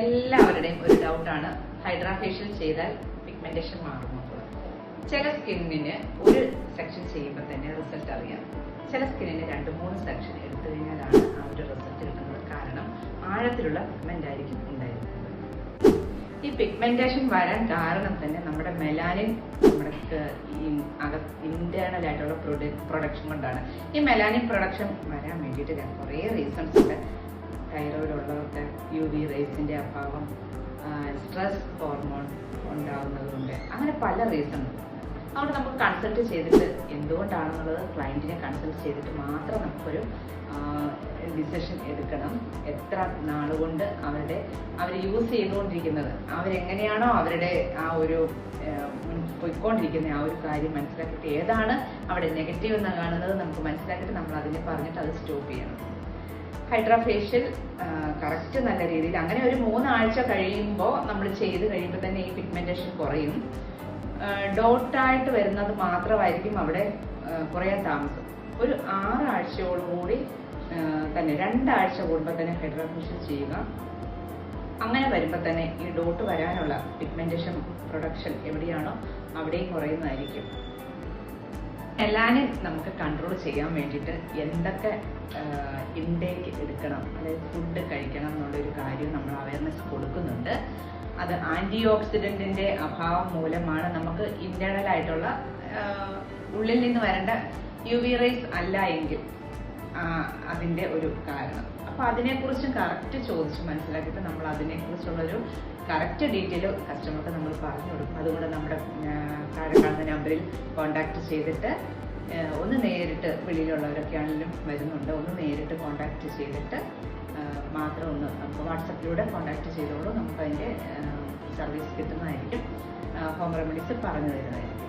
എല്ലാവരുടെയും ഒരു ഡൗട്ടാണ് hydra facial ചെയ്താൽ പിഗ്മെന്റേഷൻ മാറുമോ? ചില സ്കിന്നിന് ഒരു സെക്ഷൻ ചെയ്യുമ്പോൾ തന്നെ റിസൾട്ട് അറിയാം. ചില സ്കിന്നിന് 2-3 സെക്ഷൻ എടുത്തു കഴിഞ്ഞാലാണ് ആ ഒരു റിസൾട്ട് കിട്ടുന്നത്. കാരണം ആഴത്തിലുള്ള പിഗ്മെന്റ് ആയിരിക്കും ഉണ്ടായിരുന്നത്. ഈ പിഗ്മെന്റേഷൻ വരാൻ കാരണം തന്നെ നമ്മുടെ മെലാനിൻ നമ്മുടെ ഇന്റേണൽ ആയിട്ടുള്ള പ്രൊഡക്ഷൻ കൊണ്ടാണ്. ഈ മെലാനിൻ പ്രൊഡക്ഷൻ വരാൻ വേണ്ടിയിട്ട് കുറേ റീസൺസ് ഉണ്ട്. തൈറോയിഡ് ഉള്ളവർക്ക് UV റേസിന്റെ അഭാവം, സ്ട്രെസ് ഹോർമോൺ ഉണ്ടാകുന്നതുകൊണ്ട്, അങ്ങനെ പല റീസൺ. അതുകൊണ്ട് നമുക്ക് കൺസൾട്ട് ചെയ്തിട്ട് എന്തുകൊണ്ടാണെന്നുള്ളത് ക്ലയന്റിനെ കൺസൾട്ട് ചെയ്തിട്ട് മാത്രം നമുക്കൊരു ഡിസിഷൻ എടുക്കണം. എത്ര നാളുകൊണ്ട് അവർ യൂസ് ചെയ്തുകൊണ്ടിരിക്കുന്നത്, അവരെങ്ങനെയാണോ അവരുടെ ആ ഒരു പോയിക്കൊണ്ടിരിക്കുന്ന ആ ഒരു കാര്യം മനസ്സിലാക്കിയിട്ട് ഏതാണ് അവിടെ നെഗറ്റീവ് എന്ന് കാണുന്നത് നമുക്ക് മനസ്സിലാക്കിയിട്ട് നമ്മൾ അതിനെ പറഞ്ഞിട്ട് അത് സ്റ്റോപ്പ് ചെയ്യണം. ഹൈഡ്രാ ഫേഷ്യൽ കറക്റ്റ് നല്ല രീതിയിൽ അങ്ങനെ ഒരു 3 ആഴ്ച കഴിയുമ്പോൾ നമ്മൾ ചെയ്ത് കഴിയുമ്പോൾ തന്നെ ഈ പിഗ്മെന്റേഷൻ കുറയും. ഡോട്ടായിട്ട് വരുന്നത് മാത്രമായിരിക്കും അവിടെ കുറയാൻ താമസം. ഒരു 6 ആഴ്ചയോടുകൂടി തന്നെ 2 ആഴ്ച കൂടുമ്പോൾ തന്നെ ഹൈഡ്രാ ഫേഷ്യൽ ചെയ്യുക. അങ്ങനെ വരുമ്പോൾ തന്നെ ഈ ഡോട്ട് വരാനുള്ള പിഗ്മെന്റേഷൻ പ്രൊഡക്ഷൻ എവിടെയാണോ അവിടെയും കുറയുന്നതായിരിക്കും. മെലാനിൻ നമുക്ക് കൺട്രോൾ ചെയ്യാൻ വേണ്ടിയിട്ട് എന്തൊക്കെ ഇൻടേക്ക് എടുക്കണം, അതായത് ഫുഡ് കഴിക്കണം എന്നുള്ളൊരു കാര്യം നമ്മൾ അവയർനെസ് കൊടുക്കുന്നുണ്ട്. അത് ആന്റി ഓക്സിഡന്റിന്റെ അഭാവം മൂലമാണ് നമുക്ക് ഇന്റേണൽ ആയിട്ടുള്ള ഉള്ളിൽ നിന്ന് വരേണ്ട UV റേസ് അല്ല എങ്കിൽ അതിന്റെ ഒരു കാരണം. അപ്പൊ അതിനെക്കുറിച്ചും കറക്റ്റ് ചോദിച്ച് മനസ്സിലാക്കിയിട്ട് നമ്മൾ അതിനെക്കുറിച്ചുള്ളൊരു കറക്റ്റ് ഡീറ്റെയിൽ കസ്റ്റമർക്ക് നമ്മൾ പറഞ്ഞു കൊടുക്കും. അതുകൊണ്ട് നമ്മുടെ താഴെ കാണുന്ന നമ്പറിൽ കോൺടാക്ട് ചെയ്തിട്ട് ഒന്ന് നേരിട്ട്, വെളിയിലുള്ളവരൊക്കെ ആണെങ്കിലും വരുന്നുണ്ട്, ഒന്ന് നേരിട്ട് കോൺടാക്ട് ചെയ്തിട്ട് മാത്രം ഒന്ന് നമുക്ക് വാട്സപ്പിലൂടെ കോൺടാക്ട് ചെയ്തോളൂ. നമുക്ക് അതിൻ്റെ സർവീസ് കിട്ടുന്നതായിരിക്കും. ഹോം റെമഡീസ് പറഞ്ഞു തരുന്നതായിരിക്കും.